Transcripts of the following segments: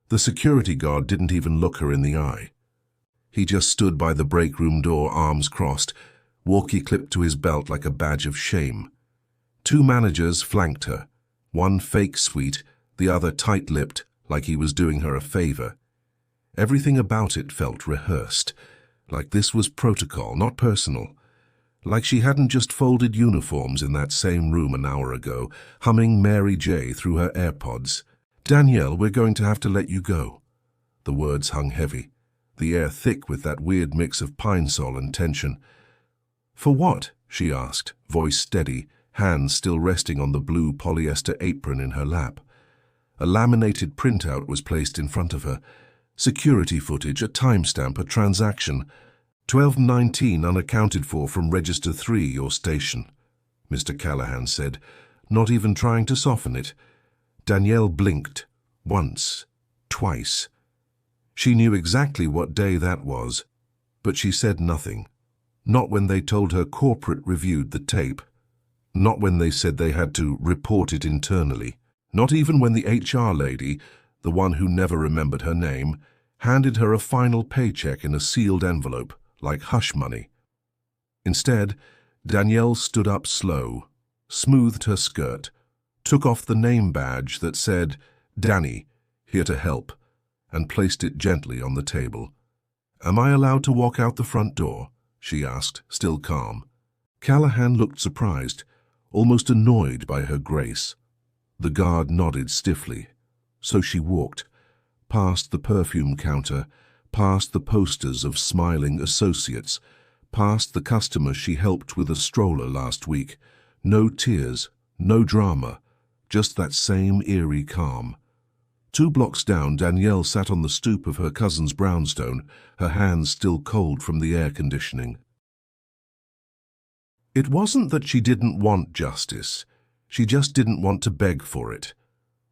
The security guard didn't even look her in the eye. He just stood by the breakroom door, arms crossed, walkie clipped to his belt like a badge of shame. 2 managers flanked her, one fake sweet, the other tight-lipped, like he was doing her a favor. Everything about it felt rehearsed, like this was protocol, not personal. Like she hadn't just folded uniforms in that same room an hour ago, humming Mary J. through her AirPods. "Danielle, we're going to have to let you go." The words hung heavy, the air thick with that weird mix of pine-sol and tension. "For what?" she asked, voice steady, hands still resting on the blue polyester apron in her lap. A laminated printout was placed in front of her. Security footage, a timestamp, a transaction. 1219 unaccounted for from Register 3, your station, Mr. Callahan said, not even trying to soften it. Danielle blinked. Once. Twice. She knew exactly what day that was, but she said nothing. Not when they told her corporate reviewed the tape. Not when they said they had to report it internally. Not even when the HR lady, the one who never remembered her name, handed her a final paycheck in a sealed envelope, like hush money. Instead, Danielle stood up slow, smoothed her skirt, took off the name badge that said, "Danny, here to help," and placed it gently on the table. "Am I allowed to walk out the front door?" she asked, still calm. Callahan looked surprised, almost annoyed by her grace. The guard nodded stiffly. So she walked, past the perfume counter, past the posters of smiling associates, past the customer she helped with a stroller last week. No tears, no drama, just that same eerie calm. 2 blocks down, Danielle sat on the stoop of her cousin's brownstone, her hands still cold from the air conditioning. It wasn't that she didn't want justice. She just didn't want to beg for it.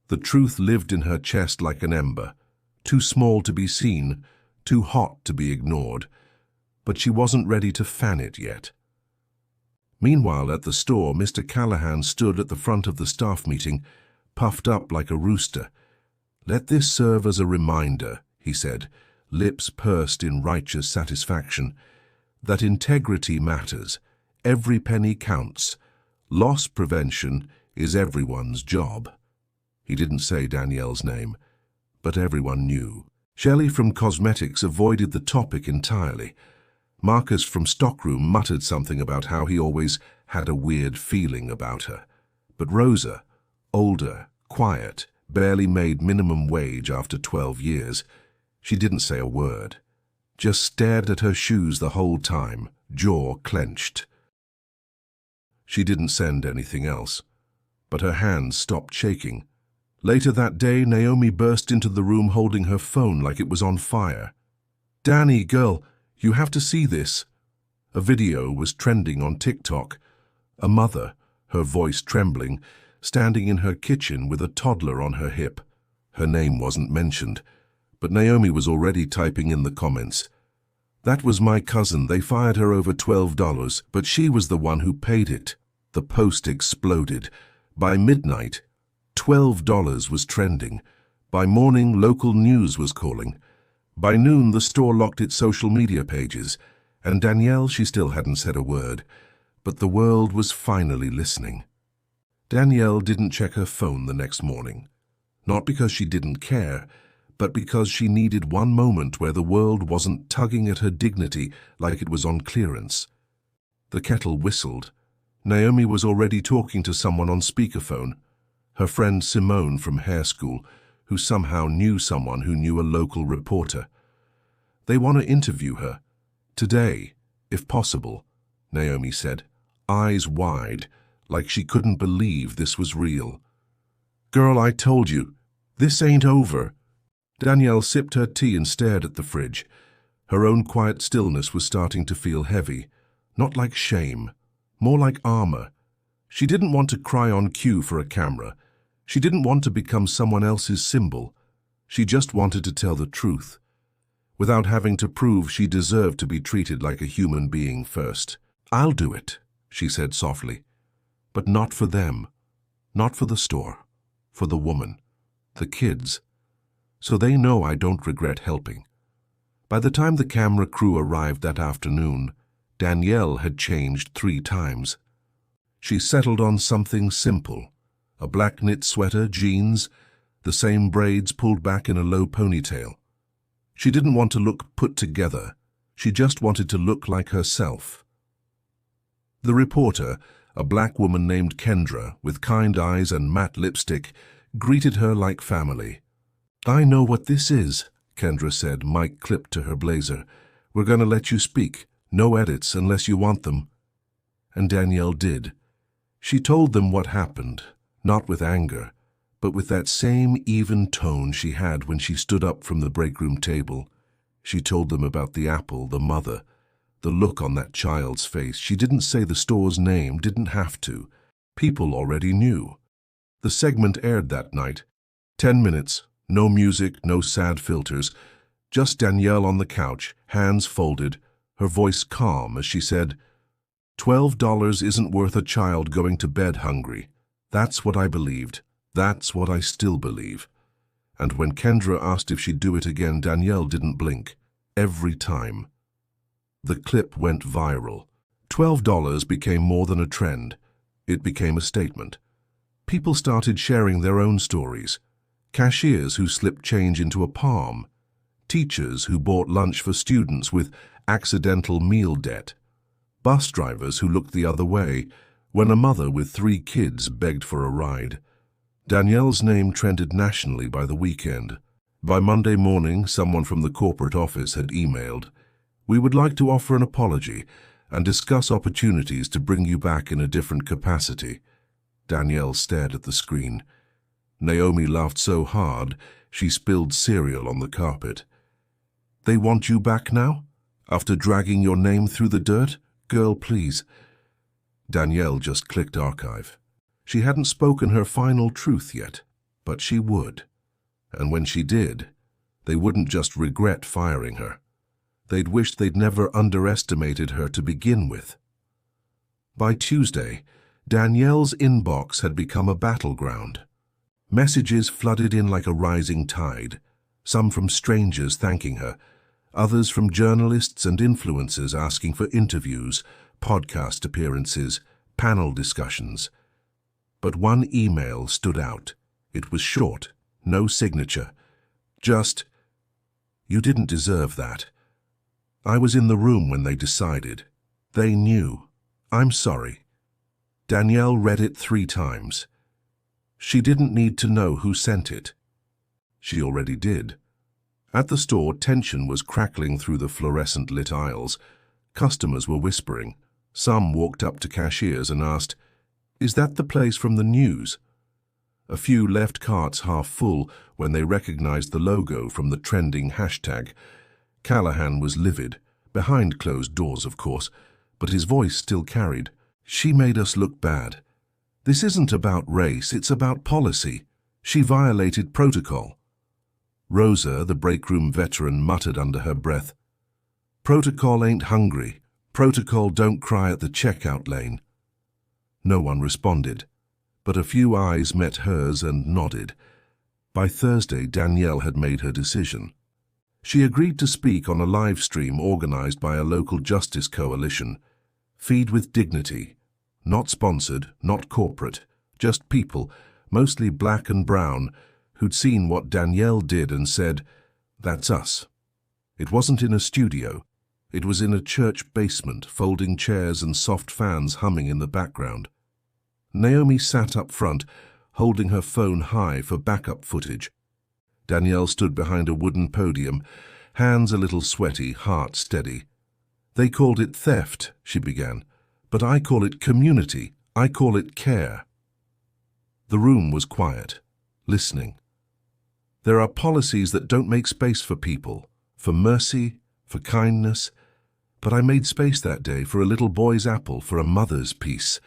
The truth lived in her chest like an ember, too small to be seen, too hot to be ignored, but she wasn't ready to fan it yet. Meanwhile, at the store, Mr. Callahan stood at the front of the staff meeting, puffed up like a rooster. "Let this serve as a reminder," he said, lips pursed in righteous satisfaction, "that integrity matters. Every penny counts. Loss prevention is everyone's job." He didn't say Danielle's name, but everyone knew. Shelley from cosmetics avoided the topic entirely. Marcus from stockroom muttered something about how he always had a weird feeling about her. But Rosa, older, quiet, barely made minimum wage after 12 years, she didn't say a word. Just stared at her shoes the whole time, jaw clenched. She didn't send anything else, but her hands stopped shaking. Later that day, Naomi burst into the room holding her phone like it was on fire. "Danny, girl, you have to see this." A video was trending on TikTok. A mother, her voice trembling, standing in her kitchen with a toddler on her hip. Her name wasn't mentioned, but Naomi was already typing in the comments. "That was my cousin. They fired her over $12, but she was the one who paid it." The post exploded. By midnight, $12 was trending. By morning, local news was calling. By noon, the store locked its social media pages, and Danielle, she still hadn't said a word, but the world was finally listening. Danielle didn't check her phone the next morning, not because she didn't care, but because she needed one moment where the world wasn't tugging at her dignity like it was on clearance. The kettle whistled. Naomi was already talking to someone on speakerphone, her friend Simone from hair school, who somehow knew someone who knew a local reporter. "They want to interview her. Today, if possible," Naomi said, eyes wide, like she couldn't believe this was real. "Girl, I told you, this ain't over." Danielle sipped her tea and stared at the fridge. Her own quiet stillness was starting to feel heavy, not like shame, more like armor. She didn't want to cry on cue for a camera. She didn't want to become someone else's symbol. She just wanted to tell the truth, without having to prove she deserved to be treated like a human being first. "I'll do it," she said softly. "But not for them. Not for the store. For the woman. The kids." so they know I don't regret helping. By the time the camera crew arrived that afternoon, Danielle had changed 3 times. She settled on something simple: a black knit sweater, jeans, the same braids pulled back in a low ponytail. She didn't want to look put together. She just wanted to look like herself. The reporter, a black woman named Kendra, with kind eyes and matte lipstick, greeted her like family. "I know what this is," Kendra said, mic clipped to her blazer. "We're going to let you speak. No edits unless you want them." And Danielle did. She told them what happened, not with anger, but with that same even tone she had when she stood up from the breakroom table. She told them about the apple, the mother, the look on that child's face. She didn't say the store's name, didn't have to. People already knew. The segment aired that night. 10 minutes, no music, no sad filters, just Danielle on the couch, hands folded, her voice calm as she said, "$12 isn't worth a child going to bed hungry. That's what I believed. That's what I still believe." And when Kendra asked if she'd do it again, Danielle didn't blink. Every time. The clip went viral. $12 became more than a trend. It became a statement. People started sharing their own stories. Cashiers who slipped change into a palm. Teachers who bought lunch for students with accidental meal debt. Bus drivers who looked the other way when a mother with 3 kids begged for a ride. Danielle's name trended nationally by the weekend. By Monday morning, someone from the corporate office had emailed, "We would like to offer an apology and discuss opportunities to bring you back in a different capacity." Danielle stared at the screen. Naomi laughed so hard, she spilled cereal on the carpet. "They want you back now? After dragging your name through the dirt? Girl, please." Danielle just clicked archive. She hadn't spoken her final truth yet, but she would. And when she did, they wouldn't just regret firing her. They'd wish they'd never underestimated her to begin with. By Tuesday, Danielle's inbox had become a battleground. Messages flooded in like a rising tide, some from strangers thanking her, others from journalists and influencers asking for interviews, podcast appearances, panel discussions. But one email stood out. It was short, no signature. Just, "You didn't deserve that. I was in the room when they decided. They knew. I'm sorry." Danielle read it 3 times. She didn't need to know who sent it. She already did. At the store, tension was crackling through the fluorescent-lit aisles. Customers were whispering. Some walked up to cashiers and asked, "Is that the place from the news?" A few left carts half full when they recognized the logo from the trending hashtag. Callahan was livid, behind closed doors, of course, but his voice still carried. "She made us look bad. This isn't about race, it's about policy. She violated protocol." Rosa, the breakroom veteran, muttered under her breath, "Protocol ain't hungry. Protocol don't cry at the checkout lane." No one responded, but a few eyes met hers and nodded. By Thursday, Danielle had made her decision. She agreed to speak on a live stream organized by a local justice coalition. Feed with Dignity. Not sponsored, not corporate, just people, mostly black and brown, who'd seen what Danielle did and said, "That's us." It wasn't in a studio. It was in a church basement, folding chairs and soft fans humming in the background. Naomi sat up front, holding her phone high for backup footage. Danielle stood behind a wooden podium, hands a little sweaty, heart steady. "They called it theft," she began, "but I call it community. I call it care." The room was quiet, listening. There are policies that don't make space for people, for mercy, for kindness, but I made space that day for a little boy's apple, for a mother's peace.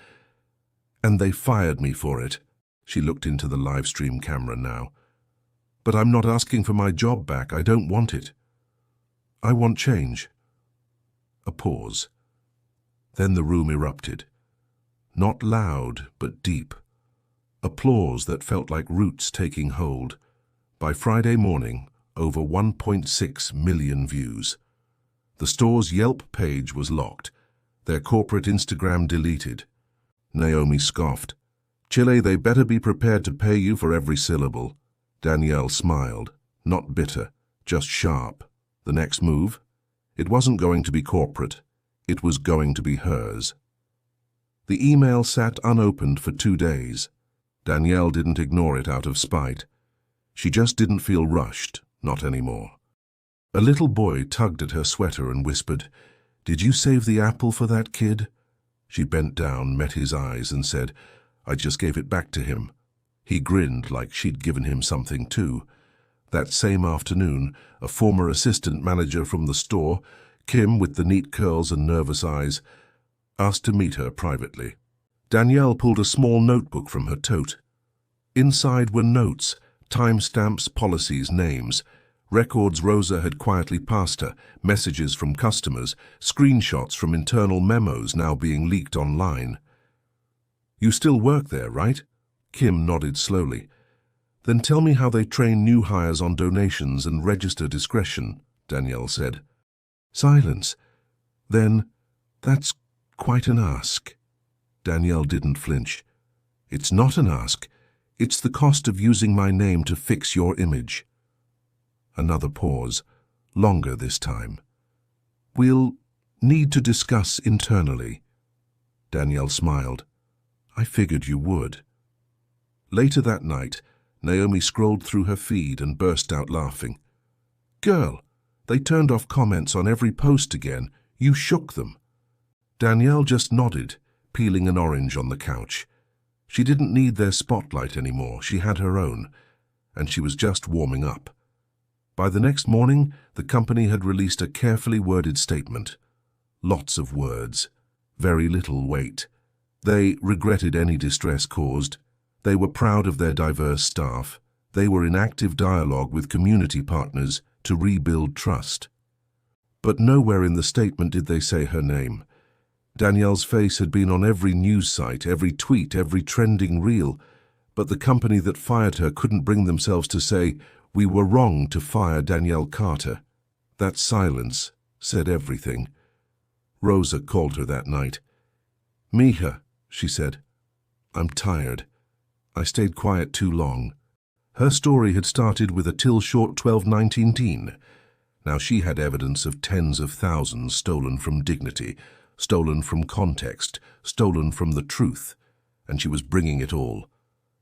And they fired me for it. She looked into the live stream camera now. "But I'm not asking for my job back. I don't want it. I want change." A pause. Then the room erupted. Not loud, but deep. Applause that felt like roots taking hold. By Friday morning, over 1.6 million views. The store's Yelp page was locked, their corporate Instagram deleted. Naomi scoffed. "Chile, they better be prepared to pay you for every syllable." Danielle smiled, not bitter, just sharp. The next move? It wasn't going to be corporate. It was going to be hers. The email sat unopened for 2 days. Danielle didn't ignore it out of spite. She just didn't feel rushed, not anymore. A little boy tugged at her sweater and whispered, "Did you save the apple for that kid?" She bent down, met his eyes, and said, "I just gave it back to him." He grinned like she'd given him something too. That same afternoon, a former assistant manager from the store, Kim with the neat curls and nervous eyes, asked to meet her privately. Danielle pulled a small notebook from her tote. Inside were notes, timestamps, policies, names, records Rosa had quietly passed her, messages from customers, screenshots from internal memos now being leaked online. "You still work there, right?" Kim nodded slowly. "Then tell me how they train new hires on donations and register discretion," Danielle said. Silence. Then, "That's quite an ask." Danielle didn't flinch. "It's not an ask. It's the cost of using my name to fix your image." Another pause, longer this time. "We'll need to discuss internally." Danielle smiled. "I figured you would." Later that night, Naomi scrolled through her feed and burst out laughing. "Girl, they turned off comments on every post again. You shook them." Danielle just nodded, peeling an orange on the couch. She didn't need their spotlight anymore. She had her own, and she was just warming up. By the next morning, the company had released a carefully worded statement. Lots of words, very little weight. They regretted any distress caused. They were proud of their diverse staff. They were in active dialogue with community partners to rebuild trust. But nowhere in the statement did they say her name. Danielle's face had been on every news site, every tweet, every trending reel, but the company that fired her couldn't bring themselves to say, "We were wrong to fire Danielle Carter." That silence said everything. Rosa called her that night. "Mija," she said, "I'm tired. I stayed quiet too long." Her story had started with a till-short 12-19 teen. Now she had evidence of tens of thousands stolen from dignity, stolen from context, stolen from the truth, and she was bringing it all.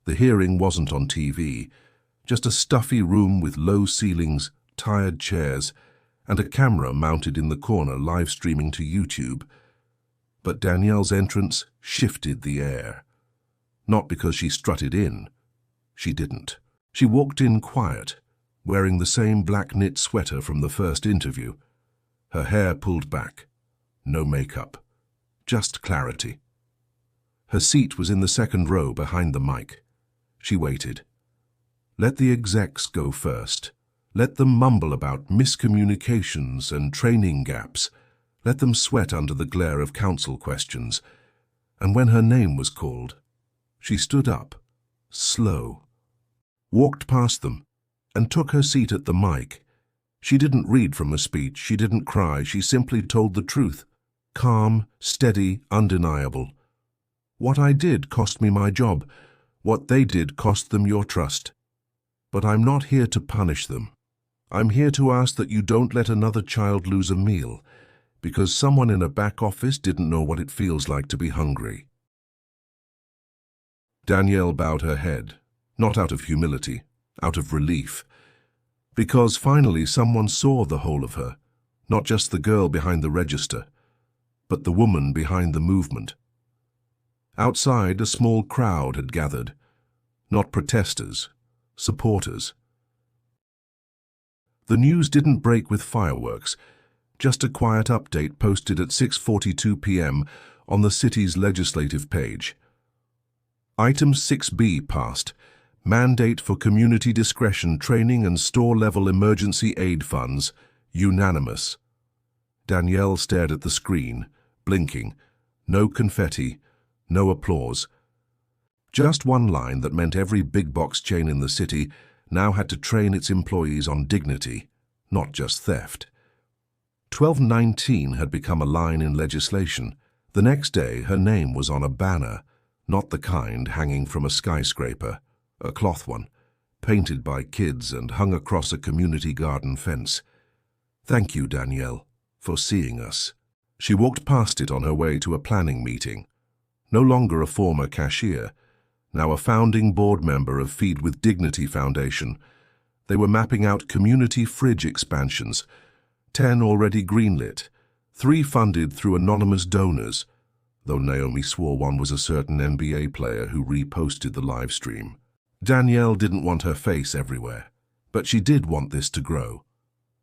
The hearing wasn't on TV, just a stuffy room with low ceilings, tired chairs, and a camera mounted in the corner live streaming to YouTube. But Danielle's entrance shifted the air. Not because she strutted in. She didn't. She walked in quiet, wearing the same black knit sweater from the first interview. Her hair pulled back. No makeup. Just clarity. Her seat was in the second row behind the mic. She waited. Let the execs go first. Let them mumble about miscommunications and training gaps. Let them sweat under the glare of council questions. And when her name was called, she stood up, slow, walked past them, and took her seat at the mic. She didn't read from a speech, she didn't cry, she simply told the truth. Calm, steady, undeniable. What I did cost me my job. What they did cost them your trust. But I'm not here to punish them. I'm here to ask that you don't let another child lose a meal, because someone in a back office didn't know what it feels like to be hungry. Danielle bowed her head, not out of humility, out of relief, because finally someone saw the whole of her, not just the girl behind the register, but the woman behind the movement. Outside, a small crowd had gathered, not protesters, supporters. The news didn't break with fireworks, just a quiet update posted at 6:42 p.m. on the city's legislative page. Item 6B passed, mandate for community discretion training and store-level emergency aid funds, unanimous. Danielle stared at the screen, blinking. No confetti, no applause. Just one line that meant every big box chain in the city, now had to train its employees on dignity, not just theft. 1219 had become a line in legislation. The next day, her name was on a banner, not the kind hanging from a skyscraper, a cloth one, painted by kids and hung across a community garden fence. Thank you, Danielle, for seeing us. She walked past it on her way to a planning meeting. No longer a former cashier, now a founding board member of Feed with Dignity Foundation. They were mapping out community fridge expansions, 10 already greenlit, 3 funded through anonymous donors, though Naomi swore one was a certain NBA player who reposted the live stream. Danielle didn't want her face everywhere, but she did want this to grow.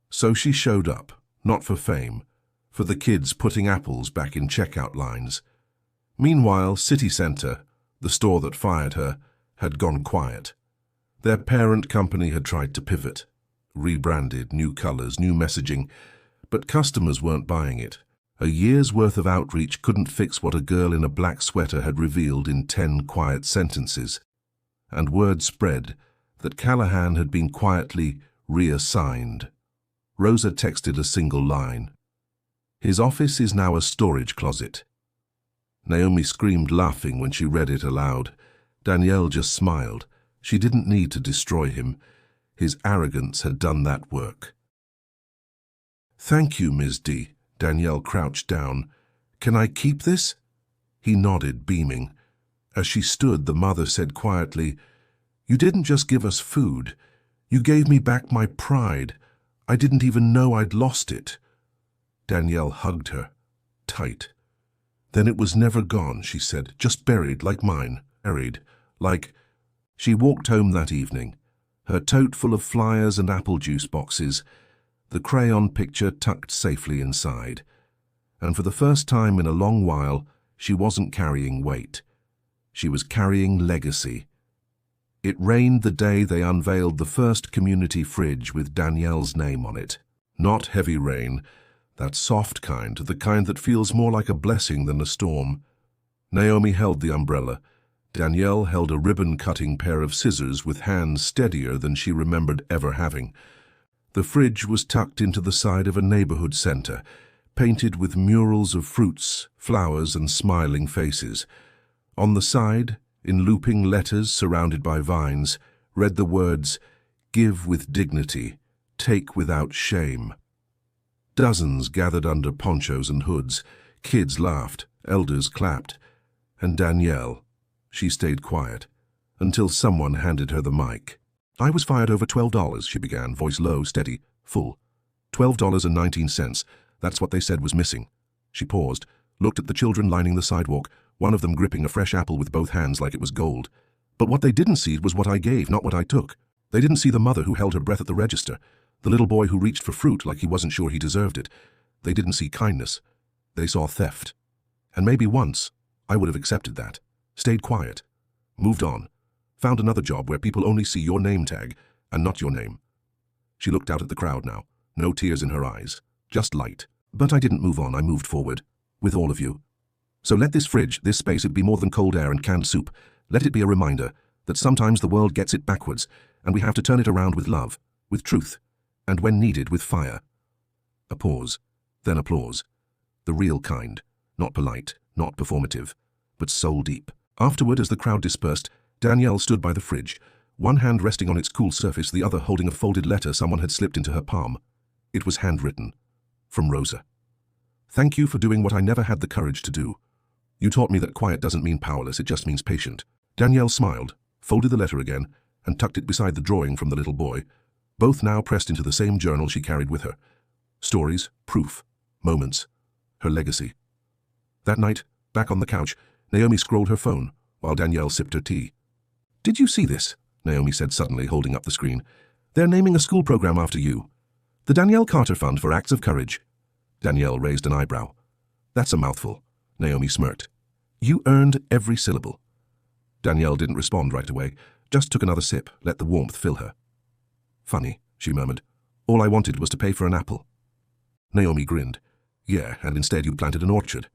So she showed up, not for fame, for the kids putting apples back in checkout lines. Meanwhile, City Center, the store that fired her, had gone quiet. Their parent company had tried to pivot, rebranded, new colors, new messaging, but customers weren't buying it. A year's worth of outreach couldn't fix what a girl in a black sweater had revealed in 10 quiet sentences. And word spread that Callahan had been quietly reassigned. Rosa texted a single line. His office is now a storage closet. Naomi screamed, laughing when she read it aloud. Danielle just smiled. She didn't need to destroy him. His arrogance had done that work. Thank you, Ms. D. Danielle crouched down. Can I keep this? He nodded, beaming. As she stood, the mother said quietly, You didn't just give us food. You gave me back my pride. I didn't even know I'd lost it. Danielle hugged her, tight. Then it was never gone, she said, just buried like mine. Buried, like... She walked home that evening, her tote full of flyers and apple juice boxes, the crayon picture tucked safely inside. And for the first time in a long while, she wasn't carrying weight. She was carrying legacy. It rained the day they unveiled the first community fridge with Danielle's name on it. Not heavy rain, that soft kind, the kind that feels more like a blessing than a storm. Naomi held the umbrella. Danielle held a ribbon-cutting pair of scissors with hands steadier than she remembered ever having. The fridge was tucked into the side of a neighborhood center, painted with murals of fruits, flowers, and smiling faces. On the side, in looping letters surrounded by vines, read the words, Give with dignity, take without shame. Dozens gathered under ponchos and hoods. Kids laughed, elders clapped. And Danielle, she stayed quiet, until someone handed her the mic. I was fired over $12, she began, voice low, steady, full. $12.19, that's what they said was missing. She paused, looked at the children lining the sidewalk, one of them gripping a fresh apple with both hands like it was gold. But what they didn't see was what I gave, not what I took. They didn't see the mother who held her breath at the register, the little boy who reached for fruit like he wasn't sure he deserved it. They didn't see kindness. They saw theft. And maybe once, I would have accepted that, stayed quiet, moved on, found another job where people only see your name tag and not your name. She looked out at the crowd now, no tears in her eyes, just light. But I didn't move on, I moved forward, with all of you. So let this fridge, this space, it be more than cold air and canned soup. Let it be a reminder that sometimes the world gets it backwards, and we have to turn it around with love, with truth, and when needed, with fire. A pause, then applause. The real kind, not polite, not performative, but soul deep. Afterward, as the crowd dispersed, Danielle stood by the fridge, one hand resting on its cool surface, the other holding a folded letter someone had slipped into her palm. It was handwritten, from Rosa. Thank you for doing what I never had the courage to do. You taught me that quiet doesn't mean powerless, it just means patient. Danielle smiled, folded the letter again, and tucked it beside the drawing from the little boy, both now pressed into the same journal she carried with her. Stories, proof, moments, her legacy. That night, back on the couch, Naomi scrolled her phone, while Danielle sipped her tea. Did you see this? Naomi said suddenly, holding up the screen. They're naming a school program after you. The Danielle Carter Fund for Acts of Courage. Danielle raised an eyebrow. That's a mouthful. Naomi smirked. You earned every syllable. Danielle didn't respond right away, just took another sip, let the warmth fill her. Funny, she murmured. All I wanted was to pay for an apple. Naomi grinned. Yeah, and instead you planted an orchard.